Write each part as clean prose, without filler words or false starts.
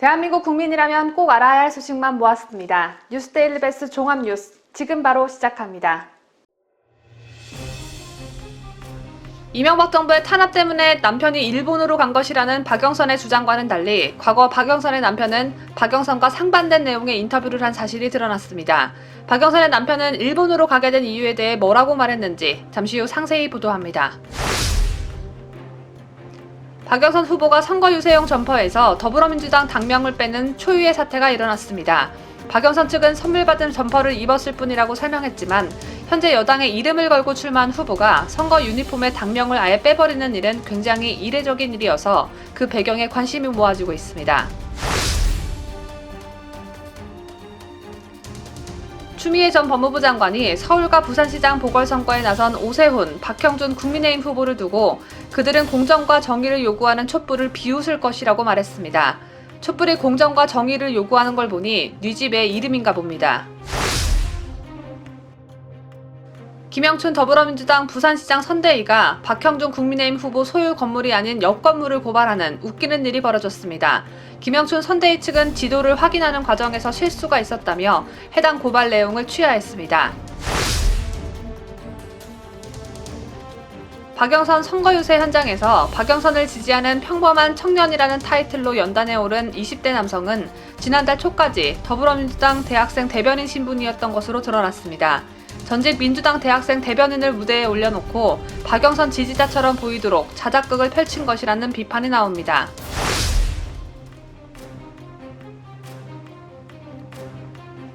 대한민국 국민이라면 꼭 알아야 할 소식만 모았습니다. 뉴스데일리 베스트 종합 뉴스, 지금 바로 시작합니다. 이명박 정부의 탄압 때문에 남편이 일본으로 간 것이라는 박영선의 주장과는 달리 과거 박영선의 남편은 박영선과 상반된 내용의 인터뷰를 한 사실이 드러났습니다. 박영선의 남편은 일본으로 가게 된 이유에 대해 뭐라고 말했는지 잠시 후 상세히 보도합니다. 박영선 후보가 선거 유세용 점퍼에서 더불어민주당 당명을 빼는 초유의 사태가 일어났습니다. 박영선 측은 선물 받은 점퍼를 입었을 뿐이라고 설명했지만 현재 여당의 이름을 걸고 출마한 후보가 선거 유니폼의 당명을 아예 빼버리는 일은 굉장히 이례적인 일이어서 그 배경에 관심이 모아지고 있습니다. 추미애 전 법무부 장관이 서울과 부산시장 보궐선거에 나선 오세훈, 박형준 국민의힘 후보를 두고 그들은 공정과 정의를 요구하는 촛불을 비웃을 것이라고 말했습니다. 촛불이 공정과 정의를 요구하는 걸 보니 네 집의 이름인가 봅니다. 김영춘 더불어민주당 부산시장 선대위가 박형준 국민의힘 후보 소유 건물이 아닌 역건물을 고발하는 웃기는 일이 벌어졌습니다. 김영춘 선대위 측은 지도를 확인하는 과정에서 실수가 있었다며 해당 고발 내용을 취하했습니다. 박영선 선거 유세 현장에서 박영선을 지지하는 평범한 청년이라는 타이틀로 연단에 오른 20대 남성은 지난달 초까지 더불어민주당 대학생 대변인 신분이었던 것으로 드러났습니다. 전직 민주당 대학생 대변인을 무대에 올려놓고 박영선 지지자처럼 보이도록 자작극을 펼친 것이라는 비판이 나옵니다.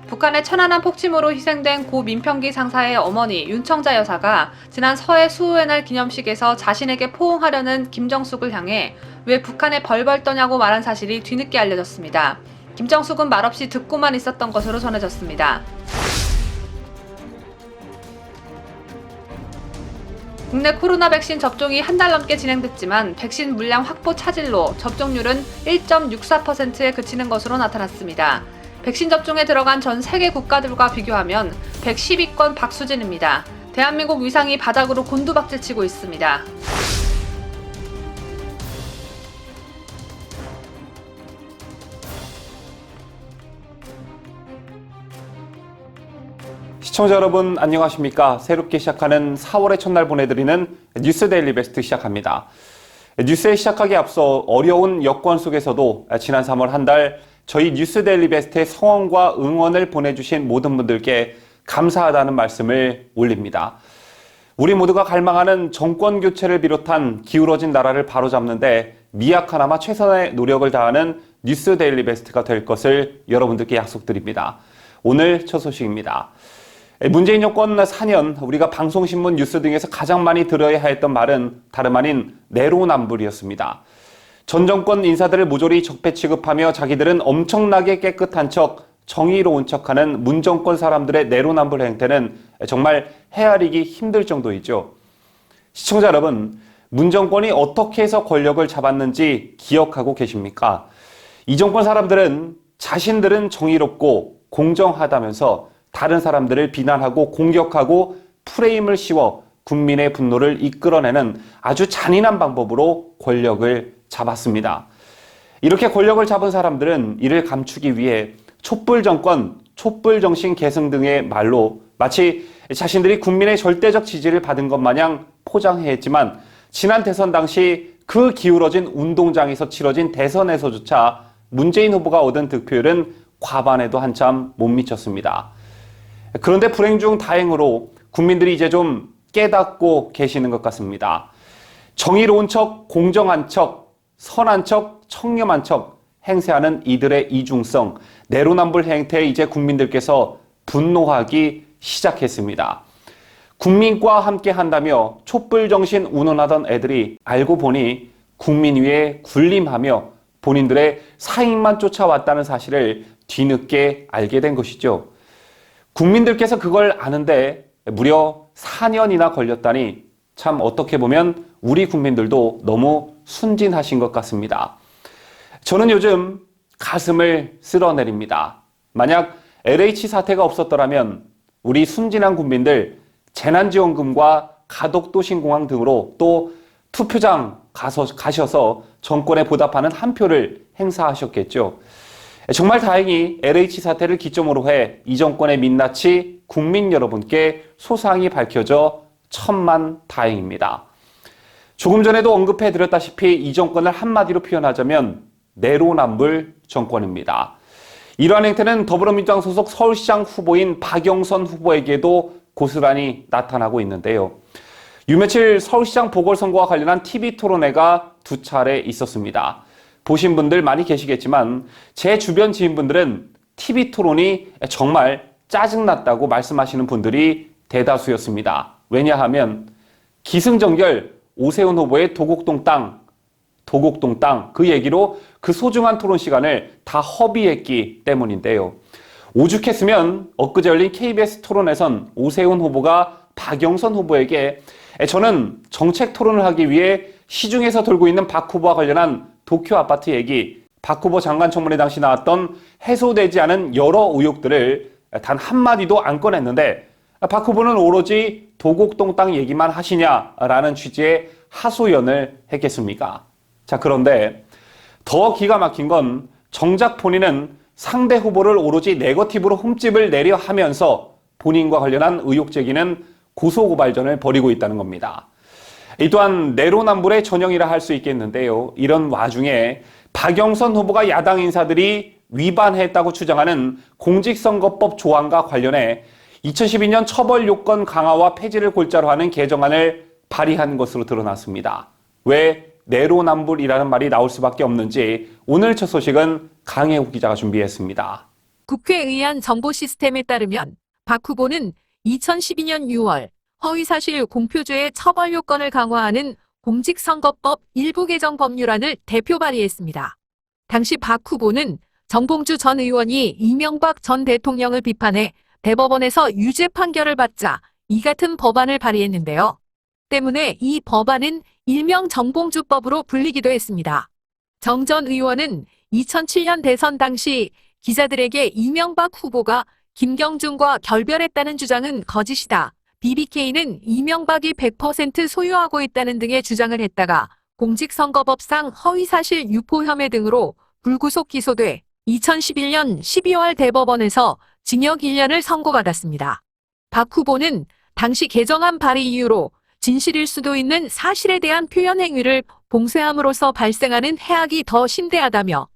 북한의 천안함 폭침으로 희생된 고 민평기 상사의 어머니 윤청자 여사가 지난 서해 수호의 날 기념식에서 자신에게 포옹하려는 김정숙을 향해 왜 북한에 벌벌 떠냐고 말한 사실이 뒤늦게 알려졌습니다. 김정숙은 말없이 듣고만 있었던 것으로 전해졌습니다. 국내 코로나 백신 접종이 한 달 넘게 진행됐지만 백신 물량 확보 차질로 접종률은 1.64%에 그치는 것으로 나타났습니다. 백신 접종에 들어간 전 세계 국가들과 비교하면 110위권 박수진입니다. 대한민국 위상이 바닥으로 곤두박질치고 있습니다. 시청자 여러분 안녕하십니까? 새롭게 시작하는 4월의 첫날 보내드리는 뉴스 데일리 베스트 시작합니다. 뉴스에 시작하기에 앞서 어려운 여건 속에서도 지난 3월 한 달 저희 뉴스 데일리 베스트의 성원과 응원을 보내주신 모든 분들께 감사하다는 말씀을 올립니다. 우리 모두가 갈망하는 정권 교체를 비롯한 기울어진 나라를 바로잡는데 미약하나마 최선의 노력을 다하는 뉴스 데일리 베스트가 될 것을 여러분들께 약속드립니다. 오늘 첫 소식입니다. 문재인 정권 4년 우리가 방송신문 뉴스 등에서 가장 많이 들어야 했던 말은 다름 아닌 내로남불이었습니다. 전 정권 인사들을 모조리 적폐 취급하며 자기들은 엄청나게 깨끗한 척, 정의로운 척하는 문 정권 사람들의 내로남불 행태는 정말 헤아리기 힘들 정도이죠. 시청자 여러분, 문 정권이 어떻게 해서 권력을 잡았는지 기억하고 계십니까? 이 정권 사람들은 자신들은 정의롭고 공정하다면서 다른 사람들을 비난하고 공격하고 프레임을 씌워 국민의 분노를 이끌어내는 아주 잔인한 방법으로 권력을 잡았습니다. 이렇게 권력을 잡은 사람들은 이를 감추기 위해 촛불 정권, 촛불 정신 계승 등의 말로 마치 자신들이 국민의 절대적 지지를 받은 것 마냥 포장해 했지만 지난 대선 당시 그 기울어진 운동장에서 치러진 대선에서조차 문재인 후보가 얻은 득표율은 과반에도 한참 못 미쳤습니다. 그런데 불행 중 다행으로 국민들이 이제 좀 깨닫고 계시는 것 같습니다. 정의로운 척, 공정한 척, 선한 척, 청렴한 척 행세하는 이들의 이중성, 내로남불 행태에 이제 국민들께서 분노하기 시작했습니다. 국민과 함께 한다며 촛불 정신 운운하던 애들이 알고 보니 국민 위에 군림하며 본인들의 사익만 쫓아왔다는 사실을 뒤늦게 알게 된 것이죠. 국민들께서 그걸 아는데 무려 4년이나 걸렸다니 참 어떻게 보면 우리 국민들도 너무 순진하신 것 같습니다. 저는 요즘 가슴을 쓸어내립니다. 만약 LH 사태가 없었더라면 우리 순진한 국민들 재난지원금과 가덕도 신공항 등으로 또 투표장 가셔서 정권에 보답하는 한 표를 행사하셨겠죠. 정말 다행히 LH 사태를 기점으로 해 이 정권의 민낯이 국민 여러분께 소상히 밝혀져 천만 다행입니다. 조금 전에도 언급해드렸다시피 이 정권을 한마디로 표현하자면 내로남불 정권입니다. 이러한 행태는 더불어민주당 소속 서울시장 후보인 박영선 후보에게도 고스란히 나타나고 있는데요. 며칠 서울시장 보궐선거와 관련한 TV 토론회가 2차례 있었습니다. 보신 분들 많이 계시겠지만 제 주변 지인분들은 TV 토론이 정말 짜증났다고 말씀하시는 분들이 대다수였습니다. 왜냐하면 기승전결 오세훈 후보의 도곡동 땅 그 얘기로 그 소중한 토론 시간을 다 허비했기 때문인데요. 오죽했으면 엊그제 열린 KBS 토론에선 오세훈 후보가 박영선 후보에게 저는 정책 토론을 하기 위해 시중에서 돌고 있는 박 후보와 관련한 도쿄 아파트 얘기, 박 후보 장관 청문회 당시 나왔던 해소되지 않은 여러 의혹들을 단 한마디도 안 꺼냈는데 박 후보는 오로지 도곡동 땅 얘기만 하시냐라는 취지의 하소연을 했겠습니까? 자, 그런데 더 기가 막힌 건 정작 본인은 상대 후보를 오로지 네거티브로 흠집을 내려 하면서 본인과 관련한 의혹 제기는 고소고발전을 벌이고 있다는 겁니다. 이 또한 내로남불의 전형이라 할 수 있겠는데요. 이런 와중에 박영선 후보가 야당 인사들이 위반했다고 주장하는 공직선거법 조항과 관련해 2012년 처벌 요건 강화와 폐지를 골자로 하는 개정안을 발의한 것으로 드러났습니다. 왜 내로남불이라는 말이 나올 수밖에 없는지 오늘 첫 소식은 강혜욱 기자가 준비했습니다. 국회의안 정보 시스템에 따르면 박 후보는 2012년 6월 허위사실 공표죄의 처벌 요건을 강화하는 공직선거법 일부 개정 법률안을 대표 발의했습니다. 당시 박 후보는 정봉주 전 의원이 이명박 전 대통령을 비판해 대법원에서 유죄 판결을 받자 이 같은 법안을 발의했는데요. 때문에 이 법안은 일명 정봉주법으로 불리기도 했습니다. 정 전 의원은 2007년 대선 당시 기자들에게 이명박 후보가 김경준과 결별했다는 주장은 거짓이다. BBK는 이명박이 100% 소유하고 있다는 등의 주장을 했다가 공직선거법상 허위사실 유포 혐의 등으로 불구속 기소돼 2011년 12월 대법원에서 징역 1년을 선고받았습니다. 박 후보는 당시 개정안 발의 이유로 진실일 수도 있는 사실에 대한 표현 행위를 봉쇄함으로써 발생하는 해악이 더 심대하다며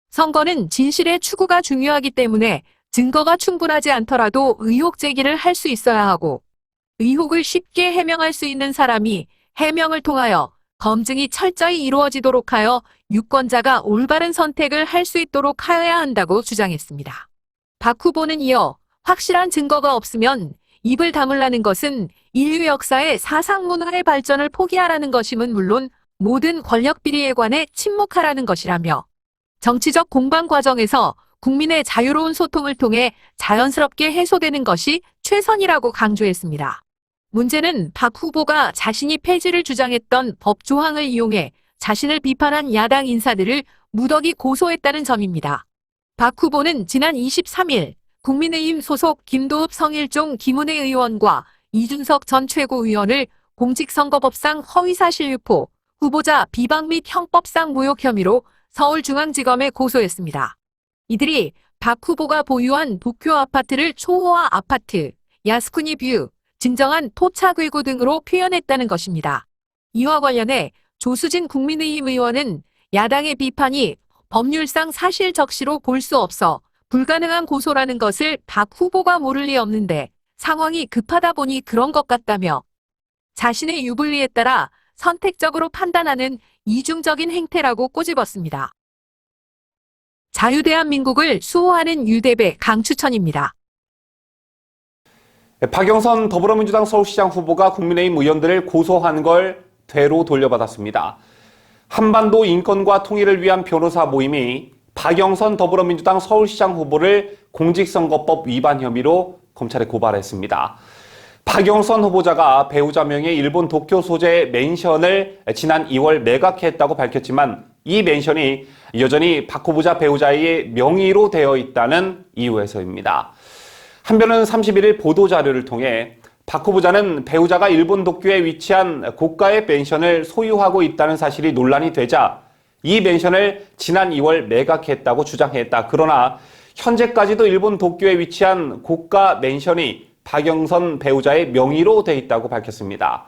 선거는 진실의 추구가 중요하기 때문에 증거가 충분하지 않더라도 의혹 제기를 할 수 있어야 하고 의혹을 쉽게 해명할 수 있는 사람이 해명을 통하여 검증이 철저히 이루어지도록 하여 유권자가 올바른 선택을 할 수 있도록 하여야 한다고 주장했습니다. 박 후보는 이어 확실한 증거가 없으면 입을 다물라는 것은 인류 역사의 사상 문화의 발전을 포기하라는 것임은 물론 모든 권력 비리에 관해 침묵하라는 것이라며 정치적 공방 과정에서 국민의 자유로운 소통을 통해 자연스럽게 해소되는 것이 최선이라고 강조했습니다. 문제는 박 후보가 자신이 폐지를 주장했던 법 조항을 이용해 자신을 비판한 야당 인사들을 무더기 고소했다는 점입니다. 박 후보는 지난 23일 국민의힘 소속 김도읍 성일종 김은혜 의원과 이준석 전 최고위원을 공직선거법상 허위사실 유포, 후보자 비방 및 형법상 모욕 혐의로 서울중앙지검에 고소했습니다. 이들이 박 후보가 보유한 도쿄 아파트를 초호화 아파트, 야스쿠니 뷰, 진정한 토착외구 등으로 표현했다는 것입니다. 이와 관련해 조수진 국민의힘 의원은 야당의 비판이 법률상 사실 적시로 볼 수 없어 불가능한 고소라는 것을 박 후보가 모를 리 없는데 상황이 급하다 보니 그런 것 같다며 자신의 유불리에 따라 선택적으로 판단하는 이중적인 행태라고 꼬집었습니다. 자유대한민국을 수호하는 유대배 강추천입니다. 박영선 더불어민주당 서울시장 후보가 국민의힘 의원들을 고소한 걸 되로 돌려받았습니다. 한반도 인권과 통일을 위한 변호사 모임이 박영선 더불어민주당 서울시장 후보를 공직선거법 위반 혐의로 검찰에 고발했습니다. 박영선 후보자가 배우자 명의 일본 도쿄 소재 맨션을 지난 2월 매각했다고 밝혔지만 이 맨션이 여전히 박 후보자 배우자의 명의로 되어 있다는 이유에서입니다. 한편은 31일 보도자료를 통해 박 후보자는 배우자가 일본 도쿄에 위치한 고가의 펜션을 소유하고 있다는 사실이 논란이 되자 이 맨션을 지난 2월 매각했다고 주장했다. 그러나 현재까지도 일본 도쿄에 위치한 고가 맨션이 박영선 배우자의 명의로 돼 있다고 밝혔습니다.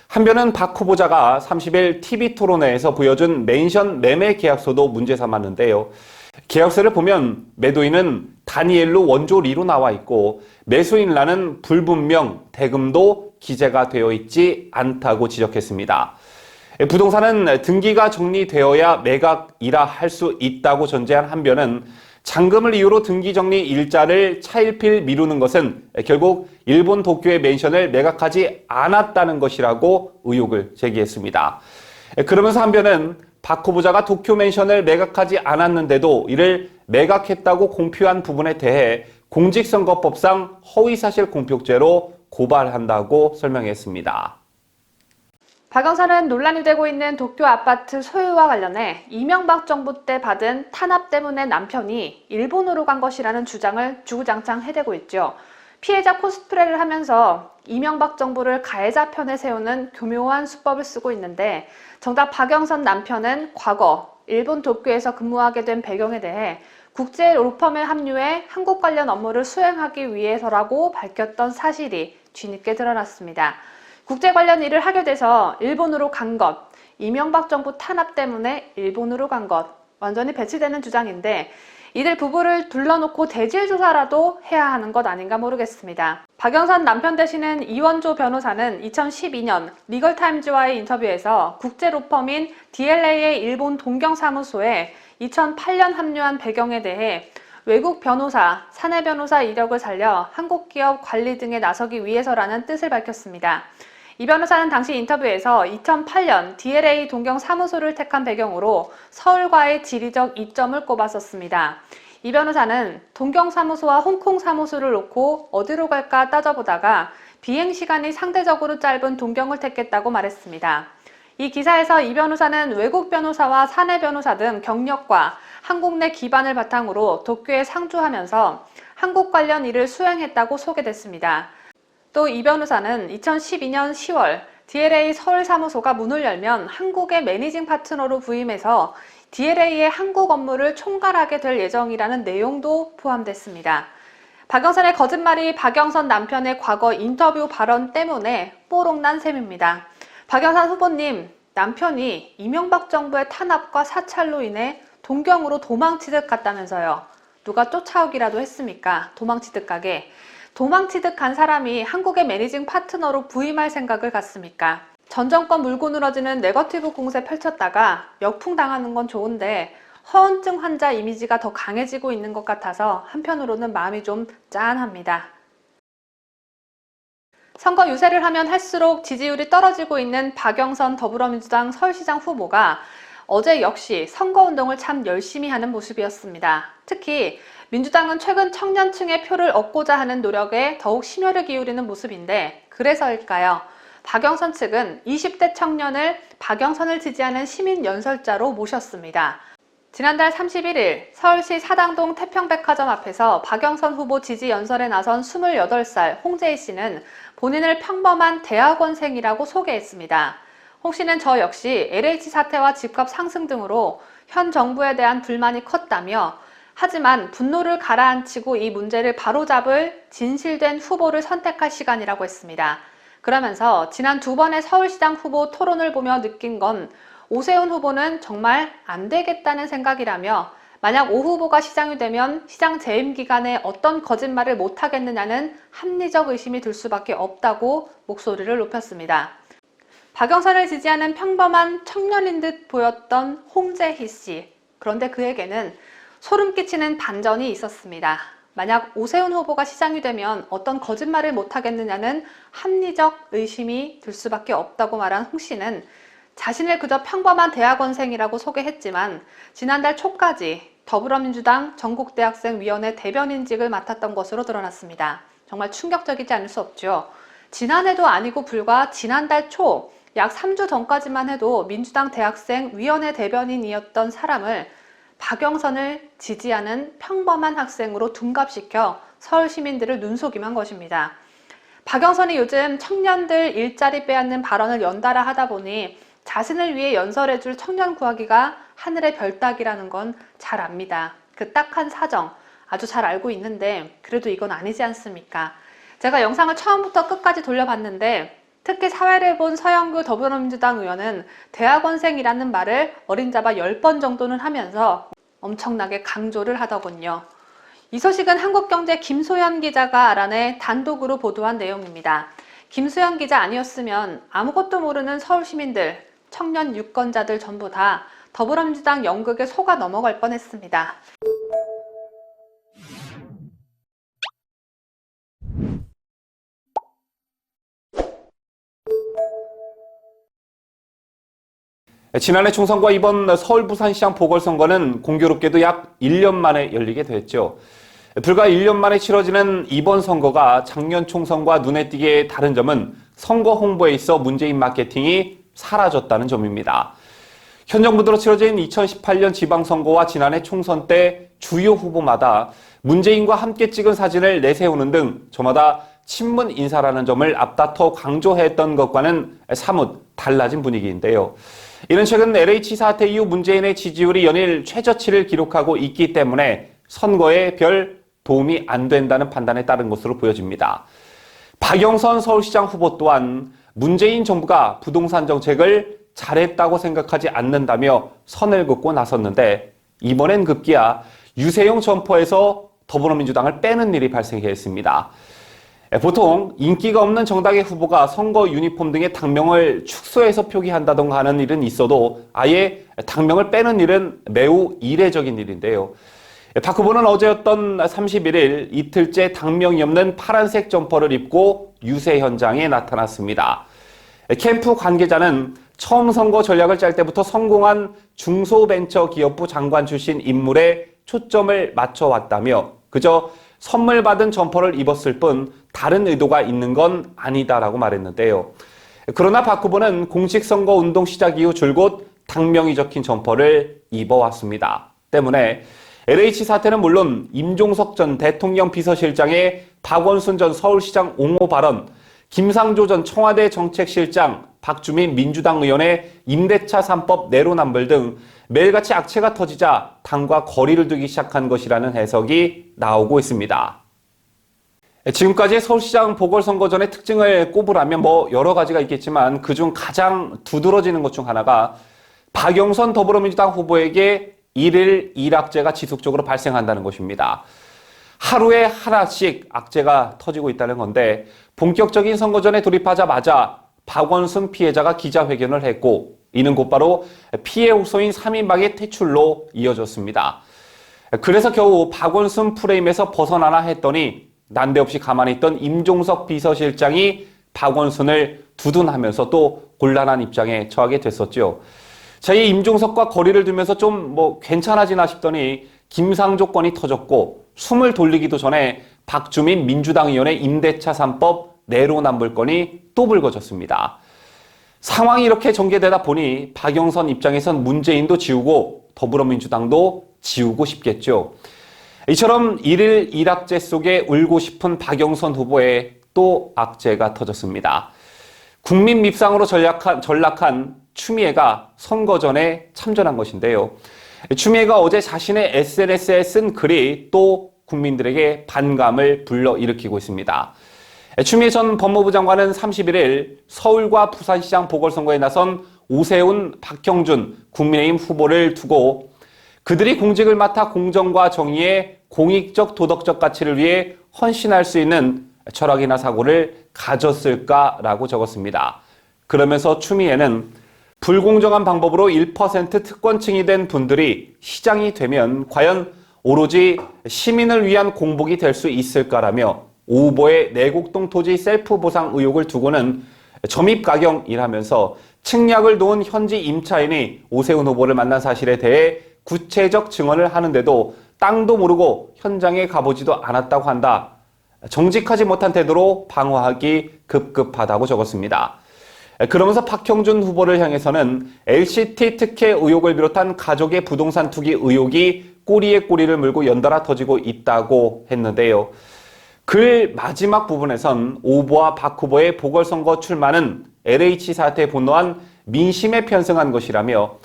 한편은 박 후보자가 30일 TV토론회에서 보여준 맨션 매매 계약서도 문제 삼았는데요. 계약서를 보면 매도인은 다니엘로 원조 리로 나와 있고 매수인란은 불분명, 대금도 기재가 되어 있지 않다고 지적했습니다. 부동산은 등기가 정리되어야 매각이라 할 수 있다고 전제한 한편은 잔금을 이유로 등기 정리 일자를 차일피일 미루는 것은 결국 일본 도쿄의 맨션을 매각하지 않았다는 것이라고 의혹을 제기했습니다. 그러면서 한편은 박 후보자가 도쿄 맨션을 매각하지 않았는데도 이를 매각했다고 공표한 부분에 대해 공직선거법상 허위사실 공표죄로 고발한다고 설명했습니다. 박영선은 논란이 되고 있는 도쿄 아파트 소유와 관련해 이명박 정부 때 받은 탄압 때문에 남편이 일본으로 간 것이라는 주장을 주구장창 해대고 있죠. 피해자 코스프레를 하면서 이명박 정부를 가해자 편에 세우는 교묘한 수법을 쓰고 있는데 정작 박영선 남편은 과거 일본 도쿄에서 근무하게 된 배경에 대해 국제 로펌에 합류해 한국 관련 업무를 수행하기 위해서라고 밝혔던 사실이 뒤늦게 드러났습니다. 국제 관련 일을 하게 돼서 일본으로 간 것, 이명박 정부 탄압 때문에 일본으로 간 것, 완전히 배치되는 주장인데 이들 부부를 둘러놓고 대질 조사라도 해야 하는 것 아닌가 모르겠습니다. 박영선 남편 되시는 이원조 변호사는 2012년 리걸타임즈와의 인터뷰에서 국제 로펌인 DLA의 일본 동경사무소에 2008년 합류한 배경에 대해 외국 변호사, 사내 변호사 이력을 살려 한국 기업 관리 등에 나서기 위해서라는 뜻을 밝혔습니다. 이 변호사는 당시 인터뷰에서 2008년 DLA 동경 사무소를 택한 배경으로 서울과의 지리적 이점을 꼽았었습니다. 이 변호사는 동경 사무소와 홍콩 사무소를 놓고 어디로 갈까 따져보다가 비행 시간이 상대적으로 짧은 동경을 택했다고 말했습니다. 이 기사에서 이 변호사는 외국 변호사와 사내 변호사 등 경력과 한국 내 기반을 바탕으로 도쿄에 상주하면서 한국 관련 일을 수행했다고 소개됐습니다. 또 이 변호사는 2012년 10월 DLA 서울 사무소가 문을 열면 한국의 매니징 파트너로 부임해서 DLA의 한국 업무를 총괄하게 될 예정이라는 내용도 포함됐습니다. 박영선의 거짓말이 박영선 남편의 과거 인터뷰 발언 때문에 뽀록난 셈입니다. 박영선 후보님, 남편이 이명박 정부의 탄압과 사찰로 인해 동경으로 도망치듯 갔다면서요. 누가 쫓아오기라도 했습니까? 도망치듯 가게. 도망치듯 간 사람이 한국의 매니징 파트너로 부임할 생각을 갖습니까? 전 정권 물고 늘어지는 네거티브 공세 펼쳤다가 역풍당하는 건 좋은데 허언증 환자 이미지가 더 강해지고 있는 것 같아서 한편으로는 마음이 좀 짠합니다. 선거 유세를 하면 할수록 지지율이 떨어지고 있는 박영선 더불어민주당 서울시장 후보가 어제 역시 선거운동을 참 열심히 하는 모습이었습니다. 특히 민주당은 최근 청년층의 표를 얻고자 하는 노력에 더욱 심혈을 기울이는 모습인데 그래서일까요? 박영선 측은 20대 청년을 박영선을 지지하는 시민연설자로 모셨습니다. 지난달 31일 서울시 사당동 태평백화점 앞에서 박영선 후보 지지 연설에 나선 28살 홍재희 씨는 본인을 평범한 대학원생이라고 소개했습니다. 홍 씨는 저 역시 LH 사태와 집값 상승 등으로 현 정부에 대한 불만이 컸다며 하지만 분노를 가라앉히고 이 문제를 바로잡을 진실된 후보를 선택할 시간이라고 했습니다. 그러면서 지난 두 번의 서울시장 후보 토론을 보며 느낀 건 오세훈 후보는 정말 안 되겠다는 생각이라며 만약 오 후보가 시장이 되면 시장 재임 기간에 어떤 거짓말을 못하겠느냐는 합리적 의심이 들 수밖에 없다고 목소리를 높였습니다. 박영선을 지지하는 평범한 청년인 듯 보였던 홍재희 씨. 그런데 그에게는 소름 끼치는 반전이 있었습니다. 만약 오세훈 후보가 시장이 되면 어떤 거짓말을 못하겠느냐는 합리적 의심이 들 수밖에 없다고 말한 홍 씨는 자신을 그저 평범한 대학원생이라고 소개했지만 지난달 초까지 더불어민주당 전국대학생위원회 대변인직을 맡았던 것으로 드러났습니다. 정말 충격적이지 않을 수 없죠. 지난해도 아니고 불과 지난달 초 약 3주 전까지만 해도 민주당 대학생위원회 대변인이었던 사람을 박영선을 지지하는 평범한 학생으로 둔갑시켜 서울 시민들을 눈속임한 것입니다. 박영선이 요즘 청년들 일자리 빼앗는 발언을 연달아 하다 보니 자신을 위해 연설해줄 청년 구하기가 하늘의 별 따기라는 건 잘 압니다. 그 딱한 사정 아주 잘 알고 있는데 그래도 이건 아니지 않습니까? 제가 영상을 처음부터 끝까지 돌려봤는데 특히 사회를 본 서영교 더불어민주당 의원은 대학원생이라는 말을 어림잡아 10번 정도는 하면서 엄청나게 강조를 하더군요. 이 소식은 한국경제 김소연 기자가 알아내 단독으로 보도한 내용입니다. 김소연 기자 아니었으면 아무것도 모르는 서울 시민들, 청년 유권자들 전부 다 더불어민주당 연극에 속아 넘어갈 뻔했습니다. 지난해 총선과 이번 서울 부산시장 보궐선거는 공교롭게도 약 1년 만에 열리게 됐죠. 불과 1년 만에 치러지는 이번 선거가 작년 총선과 눈에 띄게 다른 점은 선거 홍보에 있어 문재인 마케팅이 사라졌다는 점입니다. 현 정부 들어 치러진 2018년 지방선거와 지난해 총선 때 주요 후보마다 문재인과 함께 찍은 사진을 내세우는 등 저마다 친문 인사라는 점을 앞다퉈 강조했던 것과는 사뭇 달라진 분위기인데요. 이는 최근 LH 사태 이후 문재인의 지지율이 연일 최저치를 기록하고 있기 때문에 선거에 별 도움이 안 된다는 판단에 따른 것으로 보여집니다. 박영선 서울시장 후보 또한 문재인 정부가 부동산 정책을 잘했다고 생각하지 않는다며 선을 긋고 나섰는데 이번엔 급기야 유세용 점퍼에서 더불어민주당을 빼는 일이 발생했습니다. 보통 인기가 없는 정당의 후보가 선거 유니폼 등의 당명을 축소해서 표기한다던가 하는 일은 있어도 아예 당명을 빼는 일은 매우 이례적인 일인데요. 박 후보는 어제였던 31일 이틀째 당명이 없는 파란색 점퍼를 입고 유세 현장에 나타났습니다. 캠프 관계자는 처음 선거 전략을 짤 때부터 성공한 중소벤처기업부 장관 출신 인물에 초점을 맞춰왔다며 그저 선물 받은 점퍼를 입었을 뿐 다른 의도가 있는 건 아니다라고 말했는데요. 그러나 박 후보는 공식 선거 운동 시작 이후 줄곧 당명이 적힌 점퍼를 입어왔습니다. 때문에 LH 사태는 물론 임종석 전 대통령 비서실장의 박원순 전 서울시장 옹호 발언, 김상조 전 청와대 정책실장, 박주민 민주당 의원의 임대차 3법 내로남불 등 매일같이 악재가 터지자 당과 거리를 두기 시작한 것이라는 해석이 나오고 있습니다. 지금까지 서울시장 보궐선거 전의 특징을 꼽으라면 여러 가지가 있겠지만 그중 가장 두드러지는 것 중 하나가 박영선 더불어민주당 후보에게 일일 일악재가 지속적으로 발생한다는 것입니다. 하루에 하나씩 악재가 터지고 있다는 건데 본격적인 선거전에 돌입하자마자 박원순 피해자가 기자회견을 했고 이는 곧바로 피해 호소인 3인방의 퇴출로 이어졌습니다. 그래서 겨우 박원순 프레임에서 벗어나나 했더니 난데없이 가만히 있던 임종석 비서실장이 박원순을 두둔하면서 또 곤란한 입장에 처하게 됐었죠. 자, 이 임종석과 거리를 두면서 좀 괜찮아지나 싶더니 김상조 건이 터졌고 숨을 돌리기도 전에 박주민 민주당 의원의 임대차 3법 내로남불 건이 또 불거졌습니다. 상황이 이렇게 전개되다 보니 박영선 입장에선 문재인도 지우고 더불어민주당도 지우고 싶겠죠. 이처럼 일일 일악재 속에 울고 싶은 박영선 후보에 또 악재가 터졌습니다. 국민 밉상으로 전락한 추미애가 선거 전에 참전한 것인데요. 추미애가 어제 자신의 SNS에 쓴 글이 또 국민들에게 반감을 불러일으키고 있습니다. 추미애 전 법무부 장관은 31일 서울과 부산시장 보궐선거에 나선 오세훈, 박형준 국민의힘 후보를 두고 그들이 공직을 맡아 공정과 정의의 공익적 도덕적 가치를 위해 헌신할 수 있는 철학이나 사고를 가졌을까라고 적었습니다. 그러면서 추미애는 불공정한 방법으로 1% 특권층이 된 분들이 시장이 되면 과연 오로지 시민을 위한 공복이 될 수 있을까라며 오보의 내곡동 토지 셀프 보상 의혹을 두고는 점입가경이라면서 측량을 놓은 현지 임차인이 오세훈 후보를 만난 사실에 대해 구체적 증언을 하는데도 땅도 모르고 현장에 가보지도 않았다고 한다. 정직하지 못한 태도로 방어하기 급급하다고 적었습니다. 그러면서 박형준 후보를 향해서는 LCT 특혜 의혹을 비롯한 가족의 부동산 투기 의혹이 꼬리에 꼬리를 물고 연달아 터지고 있다고 했는데요. 글 마지막 부분에선 오보와 박 후보의 보궐선거 출마는 LH 사태에 분노한 민심에 편승한 것이라며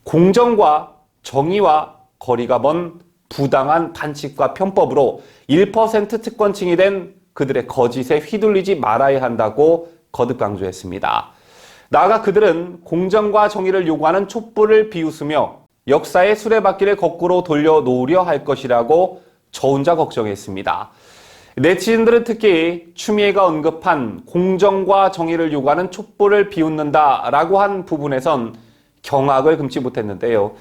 공정과 정의와 거리가 먼 부당한 반칙과 편법으로 1% 특권층이 된 그들의 거짓에 휘둘리지 말아야 한다고 거듭 강조했습니다. 나아가 그들은 공정과 정의를 요구하는 촛불을 비웃으며 역사의 수레바퀴를 거꾸로 돌려놓으려 할 것이라고 저 혼자 걱정했습니다. 네티즌들은 특히 추미애가 언급한 공정과 정의를 요구하는 촛불을 비웃는다라고 한 부분에선 경악을 금치 못했는데요.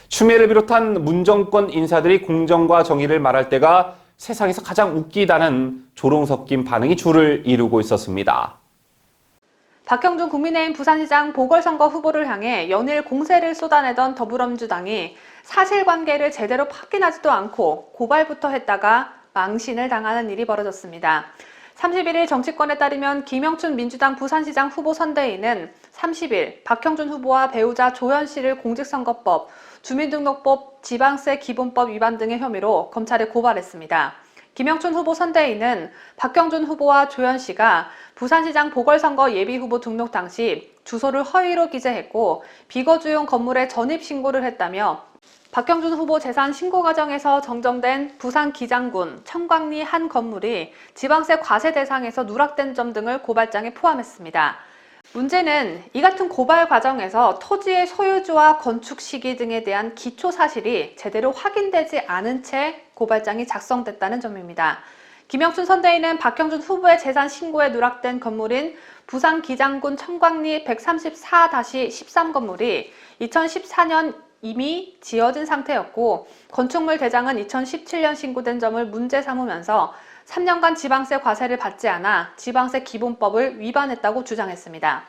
추미애를 비롯한 문정권 인사들이 공정과 정의를 말할 때가 세상에서 가장 웃기다는 조롱 섞인 반응이 줄을 이루고 있었습니다. 박형준 국민의힘 부산시장 보궐선거 후보를 향해 연일 공세를 쏟아내던 더불어민주당이 사실관계를 제대로 확인하지도 않고 고발부터 했다가 망신을 당하는 일이 벌어졌습니다. 31일 정치권에 따르면 김영춘 민주당 부산시장 후보 선대위는 30일 박형준 후보와 배우자 조현 씨를 공직선거법, 주민등록법, 지방세 기본법 위반 등의 혐의로 검찰에 고발했습니다. 김영춘 후보 선대위는 박형준 후보와 조현 씨가 부산시장 보궐선거 예비후보 등록 당시 주소를 허위로 기재했고 비거주용 건물에 전입신고를 했다며 박형준 후보 재산 신고 과정에서 정정된 부산 기장군 청광리 한 건물이 지방세 과세 대상에서 누락된 점 등을 고발장에 포함했습니다. 문제는 이 같은 고발 과정에서 토지의 소유주와 건축 시기 등에 대한 기초 사실이 제대로 확인되지 않은 채 고발장이 작성됐다는 점입니다. 김영춘 선대위는 박형준 후보의 재산 신고에 누락된 건물인 부산 기장군 청광리 134-13 건물이 2014년 이미 지어진 상태였고 건축물 대장은 2017년 신고된 점을 문제 삼으면서 3년간 지방세 과세를 받지 않아 지방세 기본법을 위반했다고 주장했습니다.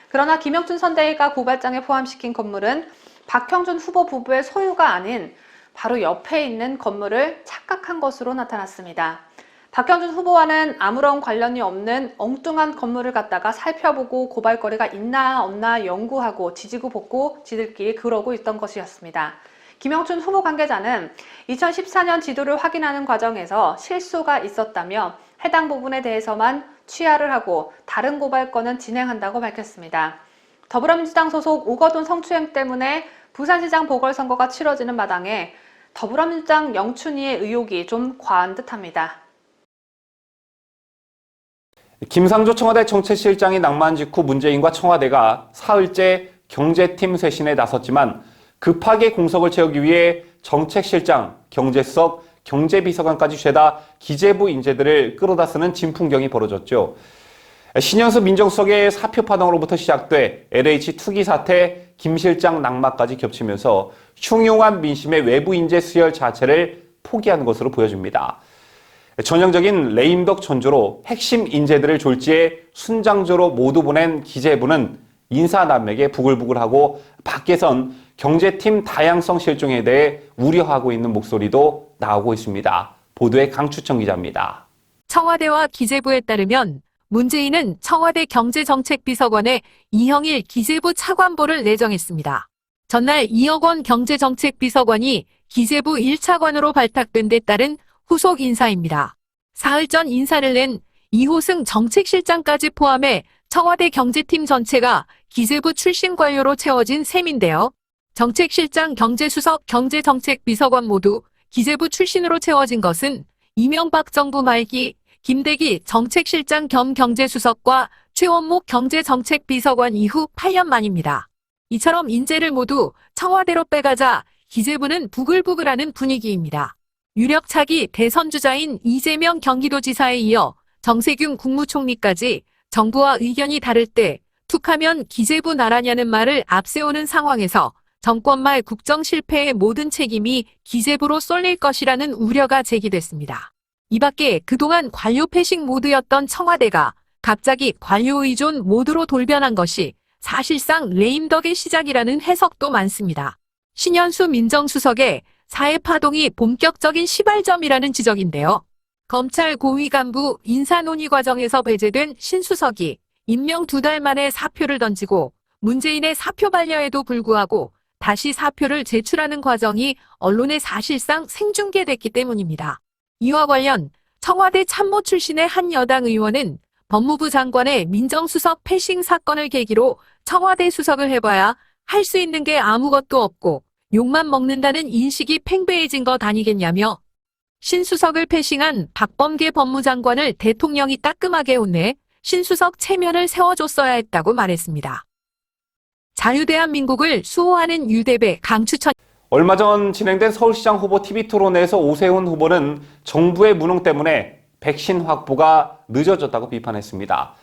그러나 김영춘 선대위가 고발장에 포함시킨 건물은 박형준 후보 부부의 소유가 아닌 바로 옆에 있는 건물을 착각한 것으로 나타났습니다. 박형준 후보와는 아무런 관련이 없는 엉뚱한 건물을 갖다가 살펴보고 고발거리가 있나 없나 연구하고 지지고 볶고 지들끼리 그러고 있던 것이었습니다. 김영춘 후보 관계자는 2014년 지도를 확인하는 과정에서 실수가 있었다며 해당 부분에 대해서만 취하를 하고 다른 고발건은 진행한다고 밝혔습니다. 더불어민주당 소속 오거돈 성추행 때문에 부산시장 보궐선거가 치러지는 마당에 더불어민주당 영춘이의 의혹이 좀 과한 듯합니다. 김상조 청와대 정책실장이 낙마한 직후 문재인과 청와대가 사흘째 경제팀 쇄신에 나섰지만 급하게 공석을 채우기 위해 정책실장, 경제수석, 경제비서관까지 죄다 기재부 인재들을 끌어다 쓰는 진풍경이 벌어졌죠. 신현수 민정수석의 사표 파동으로부터 시작돼 LH 투기 사태, 김 실장 낙마까지 겹치면서 흉흉한 민심의 외부 인재 수혈 자체를 포기한 것으로 보여집니다. 전형적인 레임덕 전조로 핵심 인재들을 졸지에 순장조로 모두 보낸 기재부는 인사남에게 부글부글하고 밖에선 경제팀 다양성 실종에 대해 우려하고 있는 목소리도 나오고 있습니다. 보도에 강추천 기자입니다. 청와대와 기재부에 따르면 문재인은 청와대 경제정책비서관에 이형일 기재부 차관보를 내정했습니다. 전날 2억 원 경제정책비서관이 기재부 1차관으로 발탁된 데 따른 후속 인사입니다. 사흘 전 인사를 낸 이호승 정책실장까지 포함해 청와대 경제팀 전체가 기재부 출신 관료로 채워진 셈인데요. 정책실장, 경제수석, 경제정책비서관 모두 기재부 출신으로 채워진 것은 이명박 정부 말기 김대기 정책실장 겸 경제수석과 최원목 경제정책비서관 이후 8년 만입니다. 이처럼 인재를 모두 청와대로 빼가자 기재부는 부글부글하는 분위기입니다. 유력 차기 대선 주자인 이재명 경기도지사에 이어 정세균 국무총리까지 정부와 의견이 다를 때 툭하면 기재부 나라냐는 말을 앞세우는 상황에서 정권 말 국정 실패의 모든 책임이 기재부로 쏠릴 것이라는 우려가 제기됐습니다. 이 밖에 그동안 관료 패식 모드였던 청와대가 갑자기 관료 의존 모드로 돌변한 것이 사실상 레임덕의 시작이라는 해석도 많습니다. 신현수 민정수석의 사회 파동이 본격적인 시발점이라는 지적인데요. 검찰 고위 간부 인사 논의 과정에서 배제된 신수석이 임명 2달 만에 사표를 던지고 문재인의 사표 반려에도 불구하고 다시 사표를 제출하는 과정이 언론에 사실상 생중계됐기 때문입니다. 이와 관련 청와대 참모 출신의 한 여당 의원은 법무부 장관의 민정수석 패싱 사건을 계기로 청와대 수석을 해봐야 할 수 있는 게 아무것도 없고 욕만 먹는다는 인식이 팽배해진 것 아니겠냐며 신수석을 패싱한 박범계 법무장관을 대통령이 따끔하게 혼내 신수석 체면을 세워줬어야 했다고 말했습니다. 자유대한민국을 수호하는 유대배 강추천. 얼마 전 진행된 서울시장 후보 TV토론회에서 오세훈 후보는 정부의 무능 때문에 백신 확보가 늦어졌다고 비판했습니다.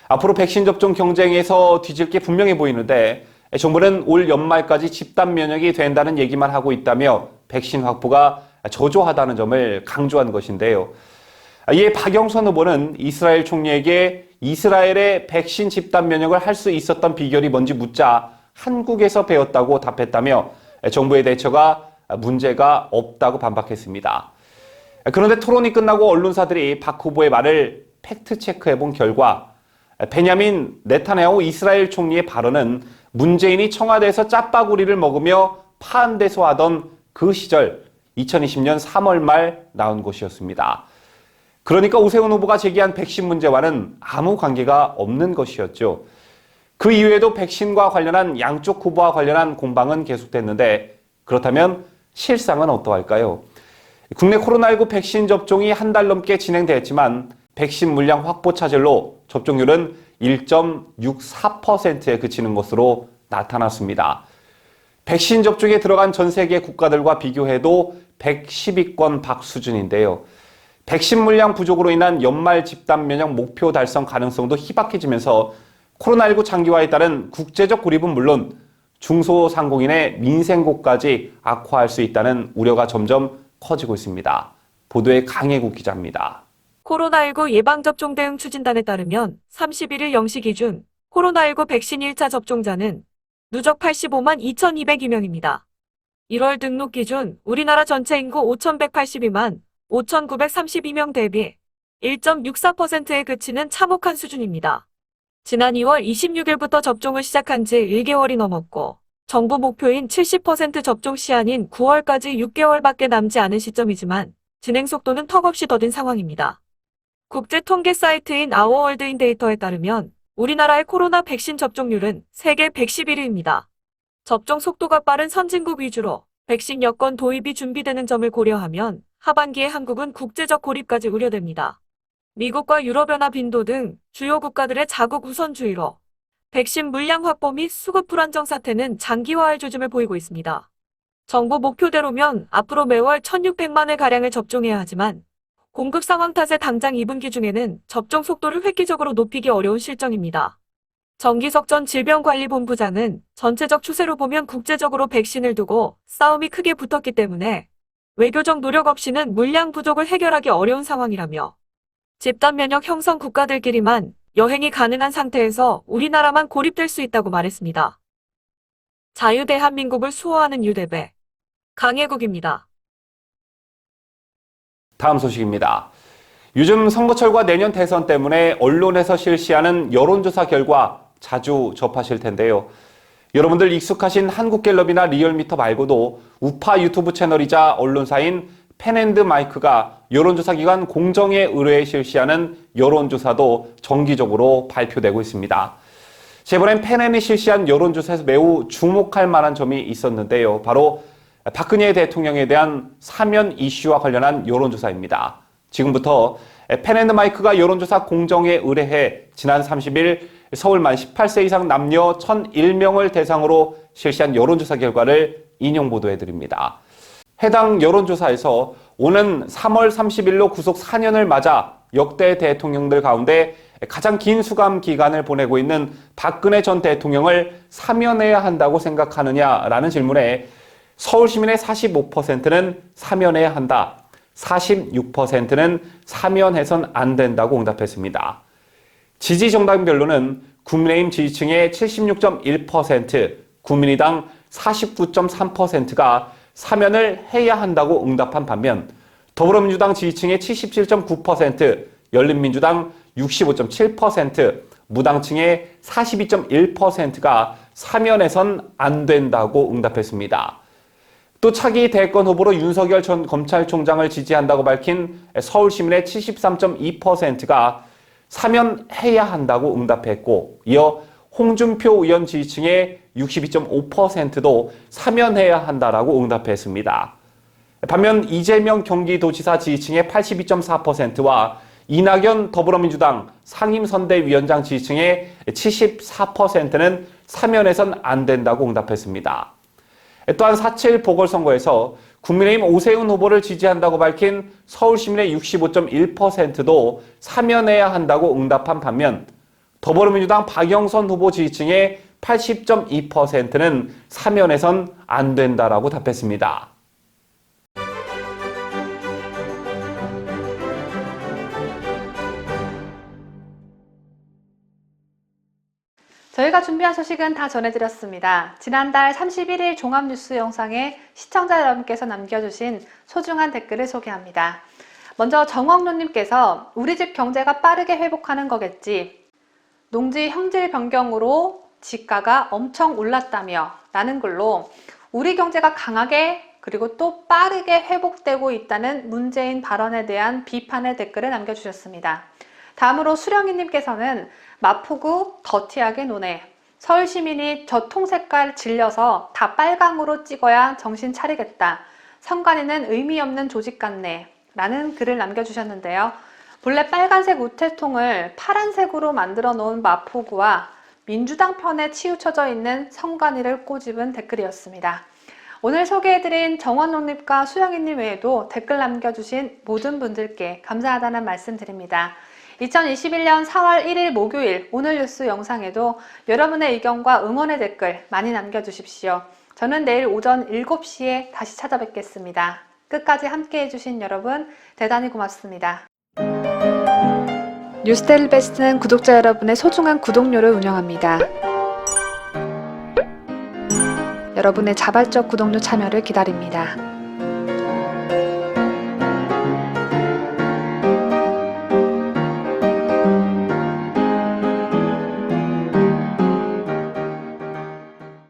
앞으로 백신 접종 경쟁에서 뒤질 게 분명해 보이는데 정부는 올 연말까지 집단 면역이 된다는 얘기만 하고 있다며 백신 확보가 저조하다는 점을 강조한 것인데요. 이에 박영선 후보는 이스라엘 총리에게 이스라엘의 백신 집단 면역을 할 수 있었던 비결이 뭔지 묻자 한국에서 배웠다고 답했다며 정부의 대처가 문제가 없다고 반박했습니다. 그런데 토론이 끝나고 언론사들이 박 후보의 말을 팩트체크해본 결과 베냐민 네타냐후 이스라엘 총리의 발언은 문재인이 청와대에서 짜파구리를 먹으며 파한대소하던 그 시절 2020년 3월 말 나온 것이었습니다. 그러니까 오세훈 후보가 제기한 백신 문제와는 아무 관계가 없는 것이었죠. 그 이후에도 백신과 관련한 양쪽 후보와 관련한 공방은 계속됐는데 그렇다면 실상은 어떠할까요? 국내 코로나19 백신 접종이 한 달 넘게 진행됐지만 백신 물량 확보 차질로 접종률은 1.64%에 그치는 것으로 나타났습니다. 백신 접종에 들어간 전 세계 국가들과 비교해도 110위권 박 수준인데요. 백신 물량 부족으로 인한 연말 집단 면역 목표 달성 가능성도 희박해지면서 코로나19 장기화에 따른 국제적 고립은 물론 중소상공인의 민생고까지 악화할 수 있다는 우려가 점점 커지고 있습니다. 보도에 강혜국 기자입니다. 코로나19 예방접종 대응 추진단에 따르면 31일 0시 기준 코로나19 백신 1차 접종자는 누적 85만 2,202명입니다. 1월 등록 기준 우리나라 전체 인구 5,182만 5,932명 대비 1.64%에 그치는 참혹한 수준입니다. 지난 2월 26일부터 접종을 시작한 지 1개월이 넘었고 정부 목표인 70% 접종 시한인 9월까지 6개월밖에 남지 않은 시점이지만 진행 속도는 턱없이 더딘 상황입니다. 국제 통계 사이트인 아워월드인 데이터에 따르면 우리나라의 코로나 백신 접종률은 세계 111위입니다. 접종 속도가 빠른 선진국 위주로 백신 여건 도입이 준비되는 점을 고려하면 하반기에 한국은 국제적 고립까지 우려됩니다. 미국과 유럽연합, 인도 등 주요 국가들의 자국 우선주의로 백신 물량 확보 및 수급 불안정 사태는 장기화할 조짐을 보이고 있습니다. 정부 목표대로면 앞으로 매월 1,600만회 가량을 접종해야 하지만 공급 상황 탓에 당장 2분기 중에는 접종 속도를 획기적으로 높이기 어려운 실정입니다. 정기석 전 질병관리본부장은 전체적 추세로 보면 국제적으로 백신을 두고 싸움이 크게 붙었기 때문에 외교적 노력 없이는 물량 부족을 해결하기 어려운 상황이라며 집단 면역 형성 국가들끼리만 여행이 가능한 상태에서 우리나라만 고립될 수 있다고 말했습니다. 자유대한민국을 수호하는 유대배 강혜국입니다. 다음 소식입니다. 요즘 선거철과 내년 대선 때문에 언론에서 실시하는 여론조사 결과 자주 접하실 텐데요. 여러분들 익숙하신 한국갤럽이나 리얼미터 말고도 우파 유튜브 채널이자 언론사인 펜앤드마이크가 여론조사 기관 공정에 의뢰해 실시하는 여론조사도 정기적으로 발표되고 있습니다. 이번엔 펜앤이 실시한 여론조사에서 매우 주목할 만한 점이 있었는데요. 바로 박근혜 대통령에 대한 사면 이슈와 관련한 여론조사입니다. 지금부터 펜앤드마이크가 여론조사 공정에 의뢰해 지난 30일 서울 만 18세 이상 남녀 1,001명을 대상으로 실시한 여론조사 결과를 인용 보도해드립니다. 해당 여론조사에서 오는 3월 30일로 구속 4년을 맞아 역대 대통령들 가운데 가장 긴 수감 기간을 보내고 있는 박근혜 전 대통령을 사면해야 한다고 생각하느냐라는 질문에 서울 시민의 45%는 사면해야 한다, 46%는 사면해선 안 된다고 응답했습니다. 지지 정당별로는 국민의힘 지지층의 76.1%, 국민의당 49.3%가 사면을 해야 한다고 응답한 반면 더불어민주당 지지층의 77.9%, 열린민주당 65.7%, 무당층의 42.1%가 사면해선 안 된다고 응답했습니다. 또 차기 대권 후보로 윤석열 전 검찰총장을 지지한다고 밝힌 서울 시민의 73.2%가 사면해야 한다고 응답했고, 이어 홍준표 의원 지지층의 62.5%도 사면해야 한다라고 응답했습니다. 반면 이재명 경기도지사 지지층의 82.4%와 이낙연 더불어민주당 상임선대위원장 지지층의 74%는 사면해선 안 된다고 응답했습니다. 또한 4.7 보궐선거에서 국민의힘 오세훈 후보를 지지한다고 밝힌 서울시민의 65.1%도 사면해야 한다고 응답한 반면 더불어민주당 박영선 후보 지지층의 80.2%는 사면해선 안 된다라고 답했습니다. 저희가 준비한 소식은 다 전해드렸습니다. 지난달 31일 종합뉴스 영상에 시청자 여러분께서 남겨주신 소중한 댓글을 소개합니다. 먼저 정억로님께서 우리 집 경제가 빠르게 회복하는 거겠지. 농지 형질 변경으로 지가가 엄청 올랐다며 라는 글로 우리 경제가 강하게 그리고 또 빠르게 회복되고 있다는 문재인 발언에 대한 비판의 댓글을 남겨주셨습니다. 다음으로 수령이님께서는 마포구 더티하게 노네. 서울 시민이 저 통색깔 질려서 다 빨강으로 찍어야 정신 차리겠다. 선관위는 의미 없는 조직 같네. 라는 글을 남겨주셨는데요. 본래 빨간색 우체통을 파란색으로 만들어 놓은 마포구와 민주당 편에 치우쳐져 있는 선관위를 꼬집은 댓글이었습니다. 오늘 소개해드린 정원농립과 수영이님 외에도 댓글 남겨주신 모든 분들께 감사하다는 말씀 드립니다. 2021년 4월 1일 목요일 오늘 뉴스 영상에도 여러분의 의견과 응원의 댓글 많이 남겨주십시오. 저는 내일 오전 7시에 다시 찾아뵙겠습니다. 끝까지 함께 해주신 여러분 대단히 고맙습니다. 뉴스데일리 베스트는 구독자 여러분의 소중한 구독료를 운영합니다. 여러분의 자발적 구독료 참여를 기다립니다.